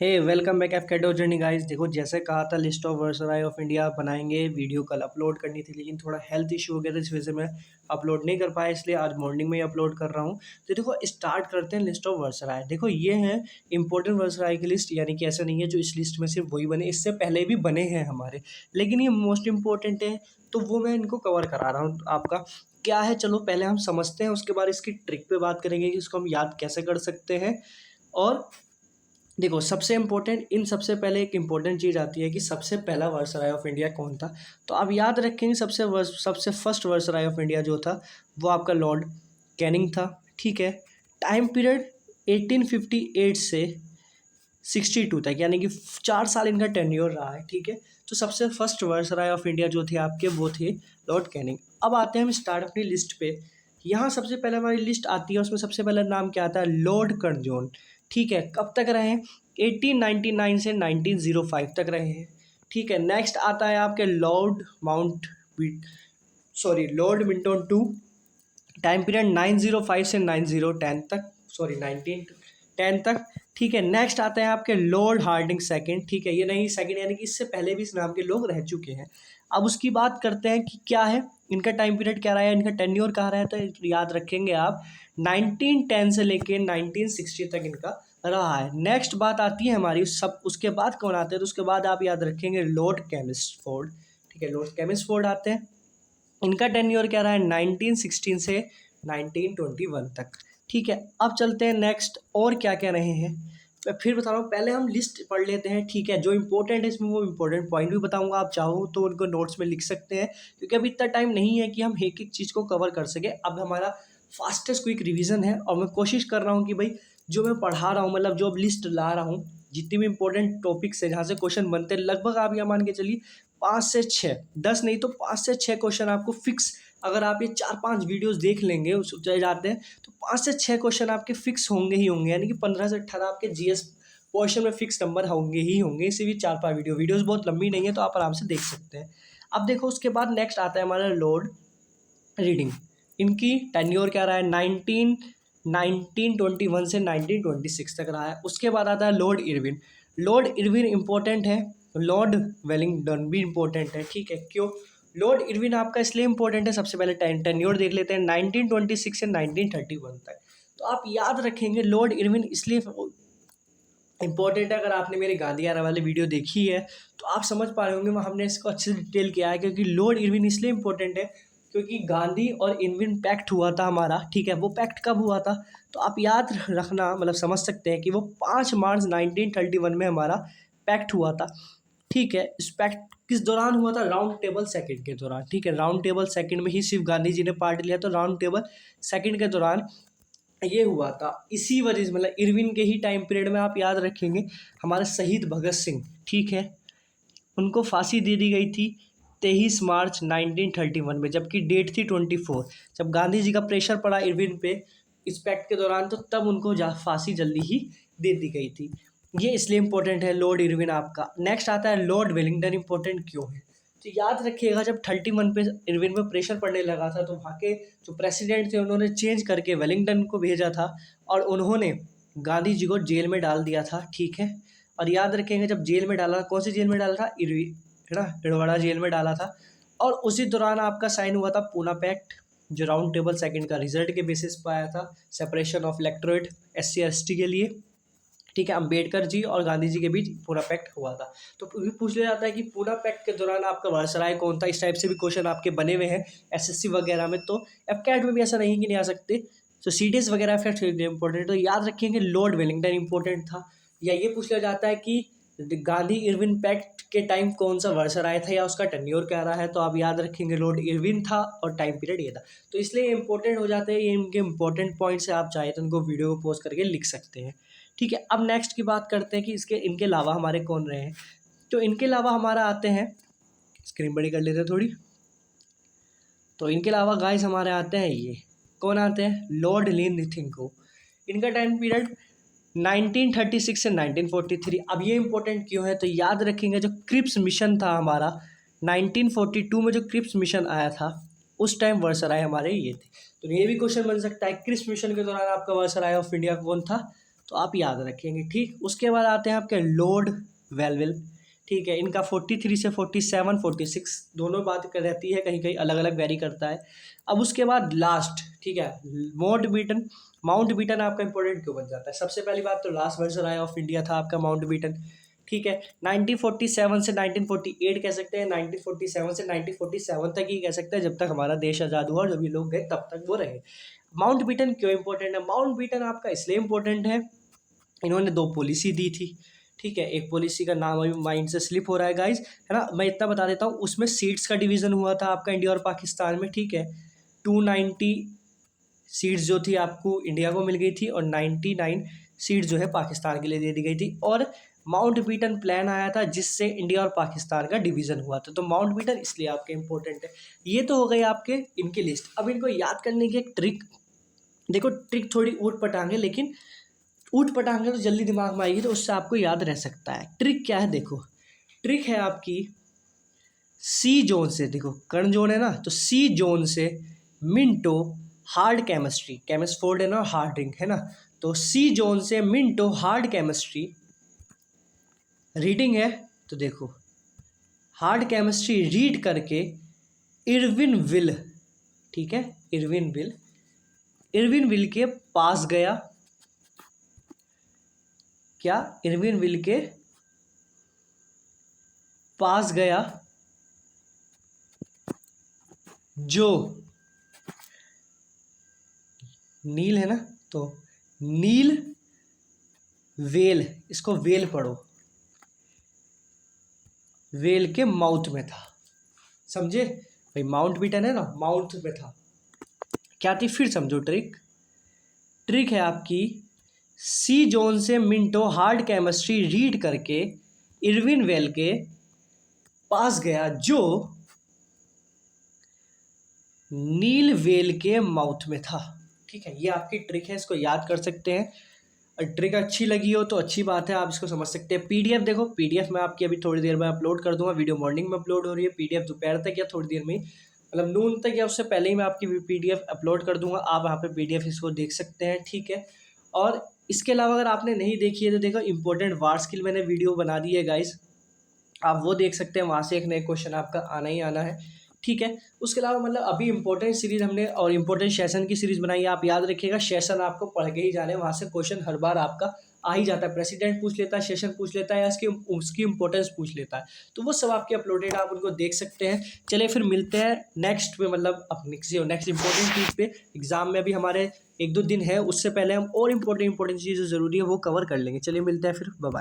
हे welcome back एफ कैडो journey guys. देखो जैसे कहा था list of viceroy of India बनाएंगे, वीडियो कल अपलोड करनी थी लेकिन थोड़ा हेल्थ इशू हो गया था, इस वजह से मैं अपलोड नहीं कर पाया, इसलिए आज मॉर्निंग में ही अपलोड कर रहा हूँ। तो देखो स्टार्ट करते हैं लिस्ट ऑफ वायसराय। देखो ये है इंपॉर्टेंट वायसराय की लिस्ट, यानी कि ऐसा नहीं है जो इस लिस्ट में सिर्फ वही बने, इससे पहले भी बने हैं हमारे, लेकिन ये मोस्ट इंपॉर्टेंट है तो वो मैं इनको कवर करा रहा हूँ। आपका क्या है, चलो पहले हम समझते हैं, उसके बाद इसकी ट्रिक पे बात करेंगे कि इसको हम याद कैसे कर सकते हैं। और देखो सबसे इम्पोर्टेंट, इन सबसे पहले एक इम्पोर्टेंट चीज़ आती है कि सबसे पहला वायसराय ऑफ इंडिया कौन था। तो आप याद रखेंगे सबसे फर्स्ट वायसराय ऑफ इंडिया जो था वो आपका लॉर्ड कैनिंग था। ठीक है, टाइम पीरियड 1858 से 62 तक, यानी कि 4 साल इनका टेन्योर रहा है। ठीक है, तो सबसे फर्स्ट वायसराय ऑफ इंडिया जो थे आपके वो थे लॉर्ड कैनिंग। अब आते हैं हम स्टार्ट अपनी लिस्ट पे। यहाँ सबसे पहले हमारी लिस्ट आती है, उसमें सबसे पहला नाम क्या आता है, लॉर्ड कर्नजोन। ठीक है, कब तक रहे हैं, 1899 से 1905 तक रहे हैं। ठीक है, नेक्स्ट आता है आपके लॉर्ड मिंटोन टू, टाइम पीरियड 905 से 9010 तक, सॉरी 1910 तक। ठीक है, नेक्स्ट आते हैं आपके लॉर्ड हार्डिंग सेकंड। ठीक है, ये नहीं सेकंड, यानी कि इससे पहले भी इस नाम के लोग रह चुके हैं। अब उसकी बात करते हैं कि क्या है इनका टाइम पीरियड, क्या रहा है, इनका टेन्योर कहाँ रहा है। तो याद रखेंगे आप 1910 से लेके 1960 तक इनका रहा है। नेक्स्ट बात आती है हमारी सब, उसके बाद कौन आते हैं, तो उसके बाद आप याद रखेंगे लॉर्ड कैमिस्फोर्ड। ठीक है, लॉर्ड कैमिस्फोर्ड आते हैं, इनका टेन्योर क्या रहा है 1916 से 1921 तक। ठीक है, अब चलते हैं नेक्स्ट, और क्या क्या रहे हैं मैं फिर बता रहा हूँ, पहले हम लिस्ट पढ़ लेते हैं। ठीक है, जो इंपॉर्टेंट है इसमें वो इंपॉर्टेंट पॉइंट भी बताऊंगा, आप चाहो तो उनको नोट्स में लिख सकते हैं, क्योंकि अभी इतना टाइम नहीं है कि हम एक एक चीज़ को कवर कर सके। अब हमारा फास्टेस्ट क्विक रिवीजन है और मैं कोशिश कर रहा हूँ कि भाई जो मैं पढ़ा रहा हूँ, मतलब जो अब लिस्ट ला रहा हूँ, जितनी भी इंपॉर्टेंट टॉपिक्स है जहाँ से क्वेश्चन बनते हैं, लगभग आप यह मान के चलिए 5 से 6, 10 नहीं तो 5 से 6 क्वेश्चन आपको फिक्स, अगर आप ये 4-5 वीडियोस देख लेंगे उस चले जाते हैं तो 5 से 6 क्वेश्चन आपके फिक्स होंगे ही होंगे, यानी कि 15 से 18 आपके जीएस पोर्शन में फिक्स नंबर होंगे ही होंगे। इसी भी 4-5 वीडियोस बहुत लंबी नहीं है तो आप आराम से देख सकते हैं। अब देखो उसके बाद नेक्स्ट आता है हमारा लॉर्ड रीडिंग। इनकी टेन्योर क्या रहा है, 1921 से 1926 तक रहा है। उसके बाद आता है Lord Irwin. Lord Irwin important है, लॉर्ड वेलिंगटन भी इंपॉर्टेंट है। ठीक है, क्यों लॉर्ड इरविन आपका इसलिए इंपॉर्टेंट है, सबसे पहले टेन्योर देख लेते हैं 1926 से 1931 तक। तो आप याद रखेंगे लॉर्ड इरविन इसलिए इंपॉर्टेंट है, अगर आपने मेरे गांधी आरा वाले वीडियो देखी है तो आप समझ पा रहे होंगे, वहाँ हमने इसको अच्छे से डिटेल किया है। क्योंकि लॉर्ड इरविन इसलिए इंपॉर्टेंट है क्योंकि गांधी और इरविन पैक्ट हुआ था हमारा। ठीक है, वो पैक्ट कब हुआ था, तो आप याद रखना, मतलब समझ सकते हैं कि वो 5 मार्च 1931 में हमारा पैक्ट हुआ था। ठीक है, इस पैक्ट किस दौरान हुआ था, राउंड टेबल सेकंड के दौरान। ठीक है, राउंड टेबल सेकंड में ही सिर्फ गांधी जी ने पार्ट लिया, तो राउंड टेबल सेकंड के दौरान ये हुआ था। इसी वजह से मतलब इरविन के ही टाइम पीरियड में आप याद रखेंगे हमारे शहीद भगत सिंह, ठीक है, उनको फांसी दे दी गई थी 23 मार्च 1931 में, जबकि डेट थी 24। जब गांधी जी का प्रेशर पड़ा इरविन पे इस पैक्ट के दौरान, तो तब उनको फांसी जल्दी ही दे दी गई थी। ये इसलिए इंपॉर्टेंट है लॉर्ड इरविन आपका। नेक्स्ट आता है लॉर्ड वेलिंगटन। इंपॉर्टेंट क्यों है, तो याद रखिएगा जब 31 पे इरविन पे प्रेशर पड़ने लगा था तो वहाँ के जो प्रेसिडेंट थे उन्होंने चेंज करके वेलिंगटन को भेजा था और उन्होंने गांधी जी को जेल में डाल दिया था। ठीक है, और याद रखेंगे जब जेल में डाला, कौन सी जेल में डाला था, इरवी है ना, इड़वाड़ा जेल में डाला था। और उसी दौरान आपका साइन हुआ था पूना पैक्ट, जो राउंड टेबल सेकंड का रिजल्ट के बेसिस पर आया था, separation of electorate SC ST के लिए। ठीक है, अंबेडकर जी और गांधी जी के बीच पूरा पैक्ट हुआ था। तो भी पूछ लिया जाता है कि पूरा पैक्ट के दौरान आपका वायसराय कौन था, इस टाइप से भी क्वेश्चन आपके बने हुए हैं SSC वगैरह में। तो एफकैट में भी ऐसा नहीं कि नहीं आ सकते, तो CDS वगैरह फैक्ट इंपॉर्टेंट, तो याद रखेंगे लॉर्ड वेलिंगटन इंपॉर्टेंट था। या ये पूछ लिया जाता है कि गांधी इरविन पैक्ट के टाइम कौन सा वायसराय था या उसका टेन्योर क्या रहा है, तो आप याद रखेंगे लॉर्ड इरविन था और टाइम पीरियड ये था। तो इसलिए इंपॉर्टेंट हो जाते हैं ये, इनके इंपॉर्टेंट पॉइंट्स है, आप चाहे तो उनको वीडियो को पोस्ट करके लिख सकते हैं। ठीक है, अब नेक्स्ट की बात करते हैं कि इनके अलावा हमारे कौन रहे हैं। तो इनके अलावा हमारा आते हैं, स्क्रीन बड़ी कर लेते हैं थोड़ी, तो इनके अलावा गाइस हमारे आते हैं, ये कौन आते हैं, लॉर्ड लीन लिथिंगो। इनका टाइम पीरियड 1936 से 1943। अब ये इंपॉर्टेंट क्यों है, तो याद रखेंगे जो क्रिप्स मिशन था हमारा 1942 में, जो क्रिप्स मिशन आया था उस टाइम वायसराय हमारे ये थे। तो ये भी क्वेश्चन बन सकता है, क्रिप्स मिशन के दौरान आपका वायसराय ऑफ इंडिया कौन था, तो आप याद रखेंगे, ठीक। उसके बाद आते हैं आपके लॉर्ड वेलविल, ठीक है। इनका 43 से 47 46 दोनों बात कर रहती है, कहीं कहीं अलग अलग वेरी करता है। अब उसके बाद लास्ट, ठीक है, माउंट बीटन आपका इंपॉर्टेंट क्यों बन जाता है? सबसे पहली बात तो लास्ट वायसराय ऑफ इंडिया था आपका माउंट बीटन, ठीक है। 1947 से 1948 कह सकते हैं, 1947 से 1947 तक ही कह सकते हैं, जब तक हमारा देश आज़ाद हुआ और जब ये लोग गए तब तक वो रहे। माउंट बीटन क्यों इंपॉर्टेंट है? माउंट बीटन आपका इसलिए इंपॉर्टेंट है, इन्होंने 2 पॉलिसी दी थी, ठीक है। एक पॉलिसी का नाम अभी माइंड से स्लिप हो रहा है गाइज, है ना। मैं इतना बता देता हूँ, उसमें सीट्स का डिवीज़न हुआ था आपका इंडिया और पाकिस्तान में, ठीक है। 290 सीट्स जो थी आपको इंडिया को मिल गई थी और 99 सीट्स जो है पाकिस्तान के लिए दे दी गई थी। और माउंट बीटन प्लान आया था जिससे इंडिया और पाकिस्तान का डिवीज़न हुआ था। तो माउंट बीटन इसलिए आपके इंपॉर्टेंट है। ये तो हो गई आपके इनकी लिस्ट। अब इनको याद करने की एक ट्रिक, देखो ट्रिक थोड़ी ऊट पटांग है, लेकिन ऊट पटांग है तो जल्दी दिमाग में आएगी, तो उससे आपको याद रह सकता है। ट्रिक क्या है? देखो ट्रिक है आपकी सी जोन से, देखो कर्ण जोन है ना, तो सी जोन से Minto hard chemistry, chemist fold है ना, हार्ड ड्रिंक है ना, तो सी जोन से मिंटो हार्ड केमिस्ट्री रीडिंग है। तो देखो हार्ड केमिस्ट्री रीड करके इरविन विल, ठीक है, इरविन विल के पास गया। क्या? इरविन विल के पास गया, जो नील है ना, तो नील वेल, इसको वेल पढ़ो, वेल के माउथ में था, समझे भाई? माउंट बीटन है ना, माउथ में था। क्या थी? फिर समझो ट्रिक है आपकी सी जोन से मिंटो हार्ड केमिस्ट्री रीड करके इरविन वेल के पास गया, जो नील वेल के माउथ में था, ठीक है। ये आपकी ट्रिक है, इसको याद कर सकते हैं। ट्रिक अच्छी लगी हो तो अच्छी बात है, आप इसको समझ सकते हैं। पीडीएफ देखो, पीडीएफ मैं आपकी अभी थोड़ी देर में अपलोड कर दूंगा। वीडियो मॉर्निंग में अपलोड हो रही है, पीडीएफ दोपहर तक या थोड़ी देर में, मतलब नून तक या उससे पहले ही मैं आपकी पीडीएफ अपलोड कर दूंगा। आप वहाँ पे पीडीएफ इसको देख सकते हैं, ठीक है। और इसके अलावा अगर आपने नहीं देखी है तो देखो इंपॉर्टेंट वार स्किल मैंने वीडियो बना दी है गाइस, आप वो देख सकते हैं। वहाँ से एक नए क्वेश्चन आपका आना ही आना है, ठीक है। उसके अलावा मतलब अभी इंपॉर्टेंट सीरीज हमने और इंपॉर्टेंट सेशन की सीरीज बनाई है। आप याद रखिएगा, सेशन आपको पढ़ के ही जाने, वहाँ से क्वेश्चन हर बार आपका आ ही जाता है। प्रेसिडेंट पूछ लेता है, सेशन पूछ लेता है, या उसकी इंपॉर्टेंस पूछ लेता है, तो वो सब आपके अपलोडेड, आप उनको देख सकते हैं। चलिए फिर मिलते हैं नेक्स्ट में, मतलब अपने किसी नेक्स्ट इंपॉर्टेंट चीज़ पे। एग्जाम में अभी हमारे 1-2 दिन है, उससे पहले हम और इंपॉर्टेंट चीज़ें ज़रूरी है वो कवर कर लेंगे। चलिए मिलते हैं फिर, बाय बाय।